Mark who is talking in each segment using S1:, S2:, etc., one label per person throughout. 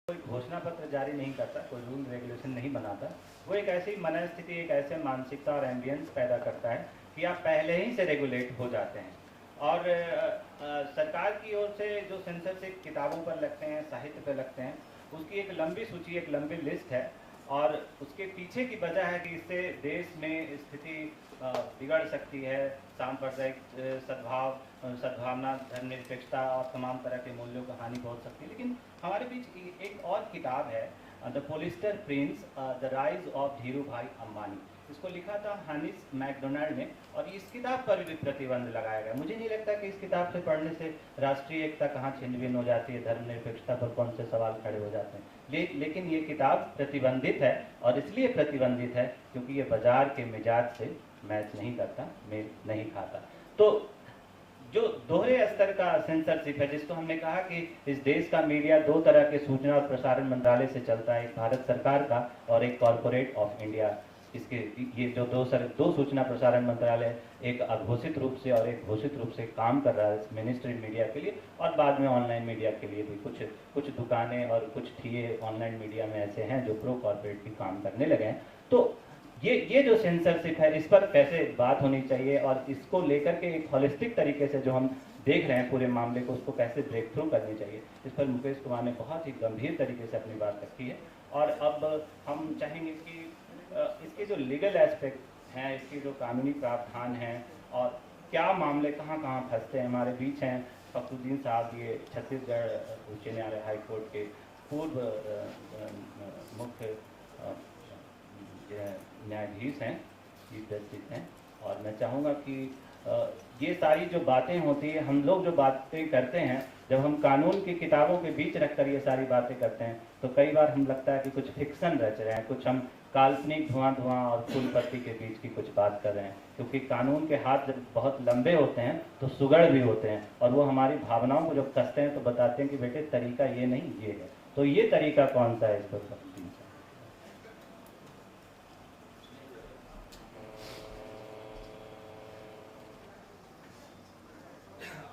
S1: कोई घोषणा पत्र जारी नहीं करता, कोई रूल रेगुलेशन नहीं बनाता। वो एक ऐसी मनस्थिति, एक ऐसे मानसिकता और एम्बियंस पैदा करता है कि आप पहले ही से रेगुलेट हो जाते हैं। और सरकार की ओर से जो सेंसरशिप किताबों पर लगते हैं, साहित्य पर लगते हैं, उसकी एक लंबी सूची, एक लंबी लिस्ट है। और उसके पीछे की वजह है कि इससे देश में स्थिति बिगड़ सकती है। सांप्रदायिक सद्भाव, सद्भावना, धर्मनिरपेक्षता और तमाम तरह के मूल्यों को हानि पहुंच सकती है। लेकिन हमारे बीच एक और किताब है, the polyester Prince, the rise of Dhiru भाई अम्बानी। इसको लिखा था हानिस मैकडोनाल्ड ने, और इस किताब पर भी प्रतिबंध लगाया गया। मुझे नहीं लगता कि इस किताब से पढ़ने से राष्ट्रीय एकता कहाँ छिन्न भिन्न हो जाती है, धर्मनिरपेक्षता पर कौन से सवाल खड़े हो जाते हैं। लेकिन ये किताब प्रतिबंधित है, और इसलिए प्रतिबंधित है क्योंकि ये बाजार के मिजाज से मैच नहीं करता, मेल नहीं खाता। तो जो दोहरे स्तर का सेंसरशिप है, जिसको हमने कहा कि इस देश का मीडिया दो तरह के सूचना और प्रसारण मंत्रालय से चलता है, एक भारत सरकार का और एक कॉरपोरेट ऑफ इंडिया। इसके ये जो दो सूचना प्रसारण मंत्रालय, एक अघोषित रूप से और एक घोषित रूप से काम कर रहा है मिनिस्ट्री मीडिया के लिए, और बाद में ऑनलाइन मीडिया के लिए भी कुछ दुकानें और कुछ ठिए ऑनलाइन मीडिया में ऐसे हैं जो प्रो कॉरपोरेट भी काम करने लगे हैं। तो ये जो सेंसरशिप है, इस पर कैसे बात होनी चाहिए, और इसको लेकर के एक होलिस्टिक तरीके से जो हम देख रहे हैं पूरे मामले को, उसको कैसे ब्रेक थ्रू करनी चाहिए, इस पर मुकेश कुमार ने बहुत ही गंभीर तरीके से अपनी बात रखी है। और अब हम चाहेंगे कि इसके जो लीगल एस्पेक्ट हैं, इसके जो कानूनी प्रावधान हैं, और क्या मामले कहाँ कहाँ फंसते हैं। हमारे बीच हैं फखरुद्दीन साहब, ये छत्तीसगढ़ उच्च न्यायालय हाई कोर्ट के पूर्व मुख्य न्यायाधीश हैं, चीफ जस्टिस हैं। और मैं चाहूँगा कि ये सारी जो बातें होती है, हम लोग जो बातें करते हैं, जब हम कानून की किताबों के बीच रखकर ये सारी बातें करते हैं, तो कई बार हम लगता है कि कुछ फिक्सन रच रहे हैं, कुछ हम काल्पनिक धुआं और फूल पत्ती के बीच की कुछ बात कर रहे हैं। क्योंकि कानून के हाथ जब बहुत लंबे होते हैं तो सुगड़ भी होते हैं, और वो हमारी भावनाओं को जब कसते हैं तो बताते हैं कि बेटे तरीका ये नहीं, ये है। तो ये तरीका कौन सा है, इस पर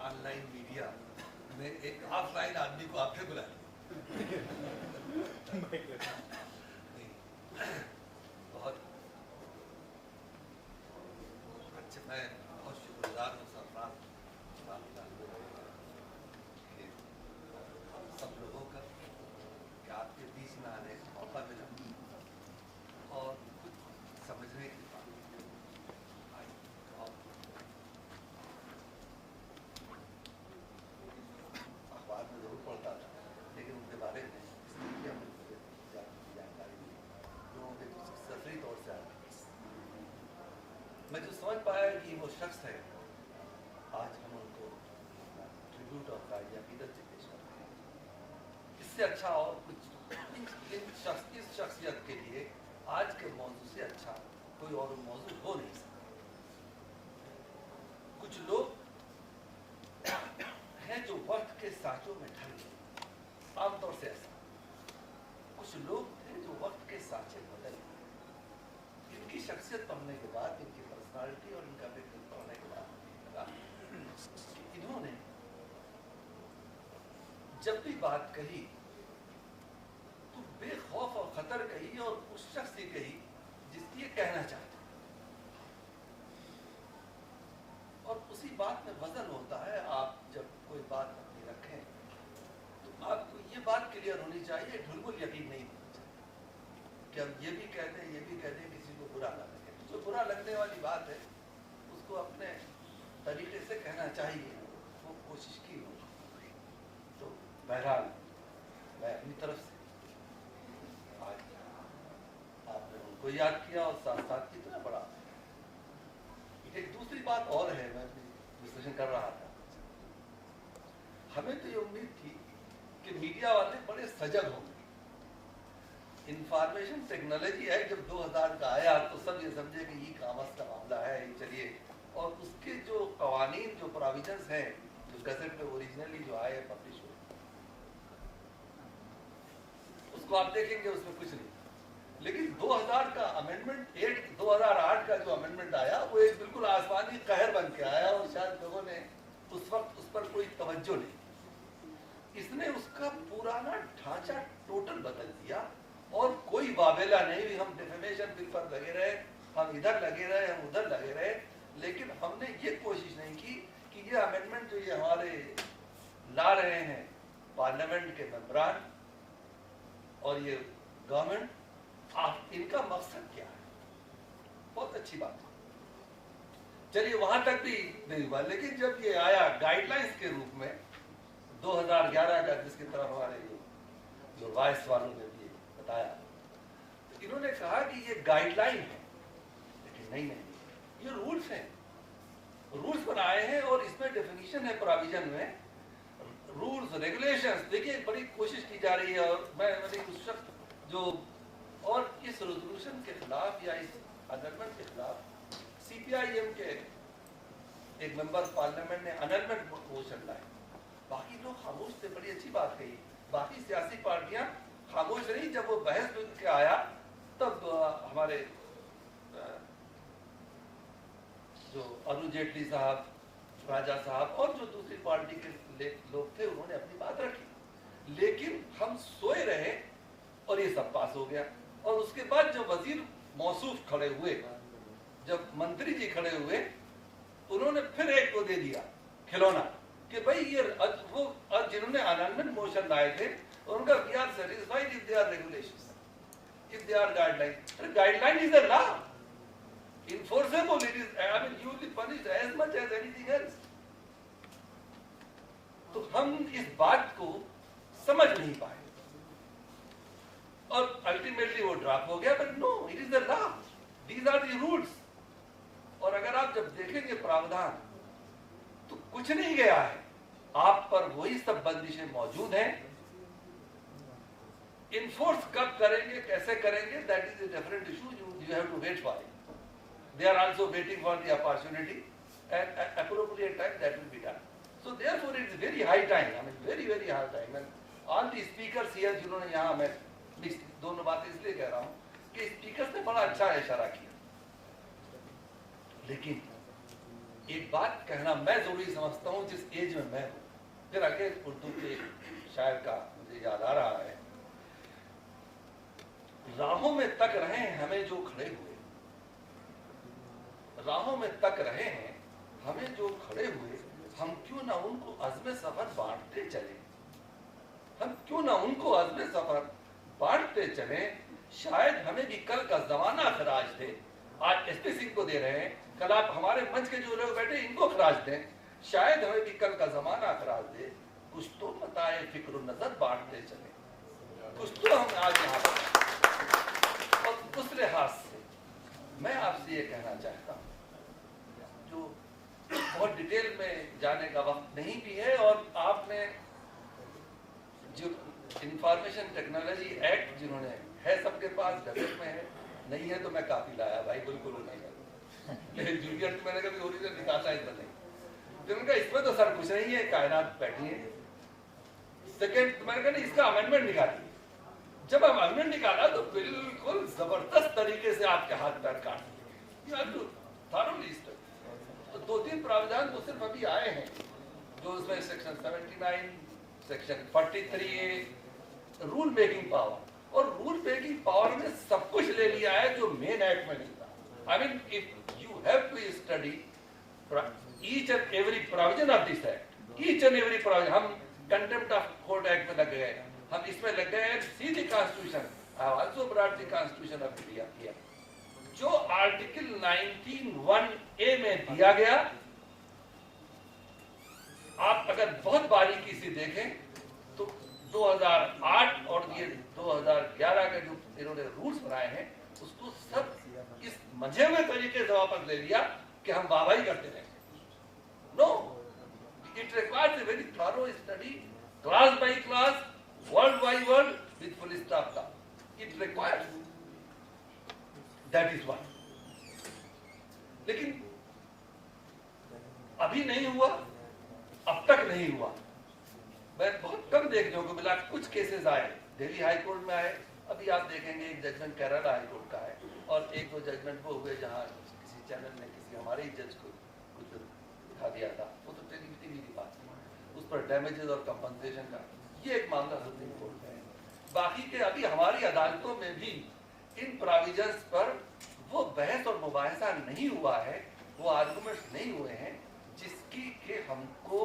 S2: ऑनलाइन मीडिया में एक ऑफलाइन आदमी को आपने बुला बहुत अच्छे, मैं बहुत शुक्रगुजार हूँ सरफराज सब लोगों का कि आपके बीच में आने का मौका मिला और कुछ समझने की बात। अखबार में जरूर पढ़ता था, लेकिन उनके बारे में जानकारी लोगों के सफरी तौर से आती। मैं जो समझ पाया कि वो शख्स है, आज हम उनको ट्रिब्यूट ऑफ गार्डिया अकीदत से पेश करते हैं। इससे अच्छा और कुछ इस शख्सियत के लिए आज के मौजू से अच्छा कोई और मौजू हो नहीं सकता। कुछ लोग हैं जो वक्त के साँचों में ढल गए, आमतौर से ऐसा। कुछ लोग थे जो वक्त के साँचे बदल गए। इनकी शख्सियत पढ़ने के बाद, इनकी पर्सनालिटी और इनका व्यक्तित्व पढ़ने के बाद लगा कि इन्होंने जब भी बात कही तो बेखौफ और खतर कही, और उस शख्स से कही जिसकी ये कहना चाहते। और उसी बात में वजन होता है। आप जब कोई बात अपनी रखें तो आपको ये बात क्लियर होनी चाहिए, ढुलमुल यकीन नहीं होना चाहिए कि हम ये भी कहते हैं, ये भी कहते हैं, किसी को बुरा ना लगे। जो बुरा लगने वाली बात है उसको अपने तरीके से कहना चाहिए, वो कोशिश की हो। तो बहरहाल मैं अपनी तरफ से आज आपने उनको याद किया और साथ साथ कितना बड़ा। एक दूसरी बात और है, मैं विश्लेषण कर रहा था, हमें तो ये उम्मीद थी कि मीडिया वाले बड़े सजग होंगे। इंफॉर्मेशन टेक्नोलॉजी एक्ट जब 2000 का आया तो सब ये समझे कि ई कॉमर्स का मामला है, ये चलिए। और उसके जो कवानीन, जो प्रोविजंस हैं, जो गजट में ओरिजिनली जो आए पब्लिश हुए, उसको आप देखेंगे उसमें कुछ नहीं। लेकिन 2000 का अमेंडमेंट एक्ट, 2008 का जो अमेंडमेंट आया, वो एक बिल्कुल आसमानी कहर बन के आया, और शायद लोगों ने उस वक्त उस पर कोई तवज्जो नहीं। इसने उसका पुराना ढांचा टोटल बदल दिया, और कोई वावेला नहीं भी हम डिफेमेशन बिल पर लगे रहे, हम इधर लगे रहे, हम उधर लगे रहे, लेकिन हमने ये कोशिश नहीं की कि ये अमेंडमेंट जो ये हमारे ला रहे हैं पार्लियामेंट के मेंबरान और ये गवर्नमेंट, आप इनका मकसद क्या है। बहुत अच्छी बात है, चलिए वहां तक भी नहीं हुआ। लेकिन जब ये आया गाइडलाइंस के रूप में 2011 का, जिसकी तरफ हमारे जो वाइस वालों ने भी बताया, तो इन्होंने कहा कि ये गाइडलाइन है, लेकिन नहीं, ये रूल्स हैं, रूल्स बनाए हैं और इसमें डेफिनेशन है प्रोविजन में, रूल्स रेगुलेशंस। देखिए बड़ी कोशिश की जा रही है, और मैं उस शख्स जो और इस रेजोल्यूशन के खिलाफ या इस अमेंडमेंट के खिलाफ सीपीआईएम के एक मेंबर पार्लियामेंट ने अमेंडमेंट मोशन लाए, बाकी लोग खामोश थे। बड़ी अच्छी बात कही, बाकी सियासी पार्टियां खामोश रही। जब वो बहस के आया तब हमारे जो अरुण जेटली साहब, राजा साहब और जो दूसरी पार्टी के लोग थे, उन्होंने अपनी बात रखी, लेकिन हम सोए रहे और ये सब पास हो गया। और उसके बाद जब वजीर मौसूफ खड़े हुए, जब मंत्री जी खड़े हुए, उन्होंने फिर एक को दे दिया खिलौना कि भाई ये वो जिन्होंने अमेंडमेंट मोशन लाए थे उनका we are satisfied if they are regulations, if they are guideline. Guideline is a law, enforceable, it is, I mean, you will be punished as much as anything else. तो हम इस बात को समझ नहीं पाए और अल्टीमेटली वो ड्रॉप हो गया। But no, it is the law, these are the rules. और अगर आप जब देखेंगे प्रावधान तो कुछ नहीं गया है, आप पर वही सब बंदिशें मौजूद हैं। इन्फोर्स कब करेंगे, कैसे करेंगे, that is a different issue, you have to wait for it. They are also waiting for the opportunity, and at appropriate time that will be done. So therefore it is very high time, I mean very very high time, and all the speakers here, जिन्होंने यहाँ, मैं दोनों बातें इसलिए कह रहा हूँ कि स्पीकर्स ने बड़ा अच्छा इशारा किया, लेकिन एक बात कहना मैं जरूरी समझता हूँ, जिस एज में मैं हूँ, फिर आगे उर्दू के शायर का मुझे याद आ रहा है, राहों में तक रहे हमें जो खड़े हुए, राहों में तक रहे हैं हमें जो खड़े हुए, हम क्यों ना उनको अज़्म सफर बांटते चले, हम क्यों ना उनको अज़्म सफर बांटते चले। शायद हमें भी कल का जमाना खराज दे। आज एसपी सिंह को दे रहे हैं, कल आप हमारे मंच के जो लोग बैठे इनको खराज दें। शायद हमें भी कल का जमाना खराज दे, कुछ तो बताए फिक्र नजर बांटते चले, कुछ तो हम आज यहाँ पर। और उस लिहाज से मैं आपसे ये कहना चाहता हूँ, जो बहुत डिटेल में जाने का वक्त नहीं भी है, और आपने जो इंफॉर्मेशन टेक्नोलॉजी एक्ट जिन्होंने है सबके पास, गजट में है, नहीं है तो मैं काफी लाया भाई, बिल्कुल नहीं है। जूनियर मैंने कभी ओरिजिनल निकाला इसमें नहीं, तो उनका इसमें तो सर कुछ नहीं है, कायनात बैठी है। सेकेंड मैंने कहा इसका अमेंडमेंट निकालिए। जब हम अमेंडमेंट निकाला तो बिल्कुल जबरदस्त तरीके से आपके हाथ पैर काट दिए। तो 2-3 प्रावधान तो सिर्फ अभी आए हैं, जो उसमें section 79, section 43A, rule making power, और रूल मेकिंग पावर में सब कुछ ले लिया है जो मेन एक्ट में नहीं था। I mean if you have to study each and every provision of this act, each and every provision. हम कंटेम्प्ट ऑफ कोर्ट एक्ट में लग गए, हम इसमें लग गए, see the constitution, I have also brought the constitution of India here. जो article 19(1)A में दिया गया, आप अगर बहुत बारीकी से देखें तो 2008 और ये 2011 के जो इन्होंने रूल्स बनाए हैं, उसको सब इस मजे हुए तरीके से वापस ले लिया कि हम वाहवाही करते रहे। No, it requires a very thorough study, class by class, word by word, with full stop का। It requires, that is one. लेकिन अभी नहीं हुआ, अब तक नहीं हुआ। मैं बहुत कम देखने को मिला, कुछ केसेस आए, दिल्ली हाई कोर्ट में आए, अभी आप देखेंगे एक जजमेंट केरला हाई कोर्ट का है, और एक दो जजमेंट वो हुए जहां किसी चैनल ने किसी हमारे ही जज को कुछ दिखा दिया था, वो तो टीवी की बात थी, उस पर डैमेजेस और कंपनसेशन का। ये एक मामला सुप्रीम कोर्ट में है, बाकी के अभी हमारी अदालतों में भी इन प्रोविजंस पर वो बहस और मुबाहिसा नहीं हुआ है, वो आर्गुमेंट्स नहीं हुए हैं जिसकी के हमको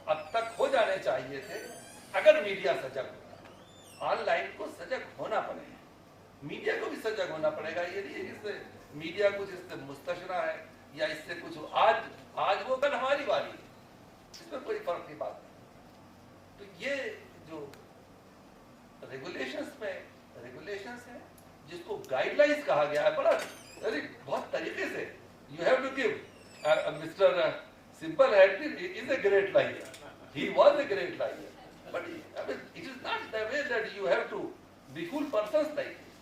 S2: अब तक हो जाने चाहिए थे अगर मीडिया सजग होता। ऑनलाइन को सजग होना पड़ेगा, मीडिया को भी सजग होना पड़ेगा। ये नहीं है कि इससे मीडिया कुछ इससे मुस्तशरा है या इससे कुछ आज वो कल हमारी बारी है, इसमें कोई फर्क नहीं पड़ता। तो ये जो रेगुलेशंस है जिसको गाइडलाइंस कहा गया है, बड़ा बहुत तरीके से you have to give Mr simple head is a great liar, he was a great liar, but it is not the way that you have to be full persons like this.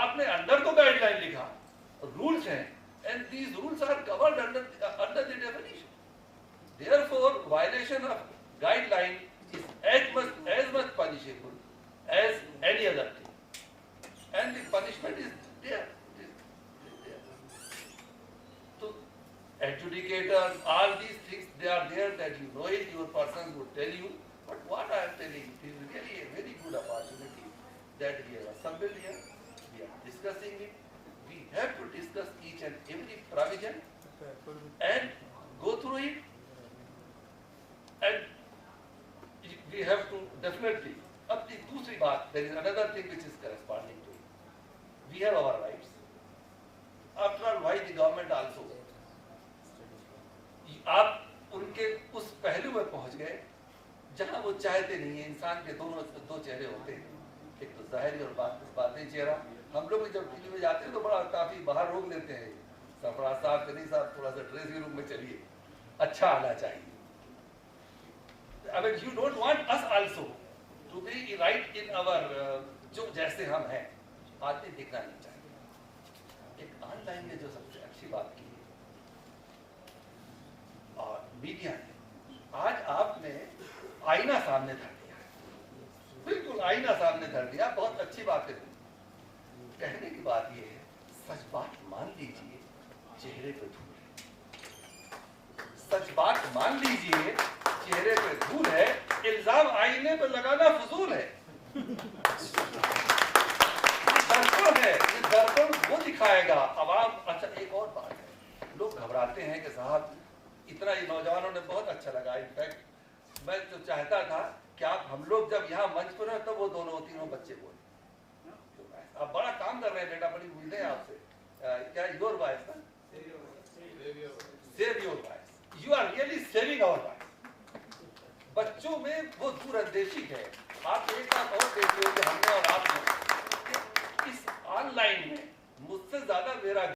S2: आपने under तो guideline लिखा, rules हैं, and these rules are covered under the definition. Therefore, violation of guideline is as much punishable as any other thing, and the punishment is there. So, adjudicators, all these things, they are there that you know it. Your persons would tell you. But what I am telling you is really a very good opportunity that we have assembled here. We are discussing it. We have to discuss each and every provision and go through it, and we have to definitely. अब दूसरी बात, there is another thing which is corresponding to it. We have our rights. After all, why the government also? आप उनके उस पहलू में पहुंच गए जहां वो चाहते नहीं है। इंसान के दो चेहरे होते हैं, एक तो जाहिरी और बातिनी चेहरा। हम लोग जब टीवी में जाते हैं तो बड़ा काफी बाहर रोक लेते हैं, सरफराज साहब कहीं साहब थोड़ा सा ड्रेसिंग रूम में चलिए, अच्छा आना चाहिए। अगर you don't want us also to be right in our जो जैसे हम हैं, आदमी दिखना नहीं चाहिए। एक ऑनलाइन में जो सबसे अच्छी बात की और मीडिया ने, आज आपने आईना सामने धर दिया, बिल्कुल आईना सामने धर दिया, बहुत अच्छी बात है। कहने की बात यह है, सच बात मान लीजिए, चेहरे पे धूल है। सच बात मान लीजिए, चेहरे पे धूल है, इल्जाम आईने पे लगाना फजूल है। दर्पण है, ये दर्पण वो दिखाएगा अवाम। अच्छा, एक और बात है, लोग घबराते हैं कि साहब इतना ही नौजवानों ने बहुत अच्छा लगा। इनफैक्ट मैं तो चाहता था कि आप हम लोग जब यहाँ मंच पर हैं तब वो दोनों तीनों बच्चे बोले। आप बड़ा काम कर रहे हैं बेटा, बड़ी उम्मीदें हैं आपसे। क्या योर वॉइस ना, save your voice, you are really saving our voice. बच्चों में वो दूरंदेशी है। आप एक बात और देखिए कि हमने और आपने इस ऑनलाइन में मुझसे ज्यादा मेरा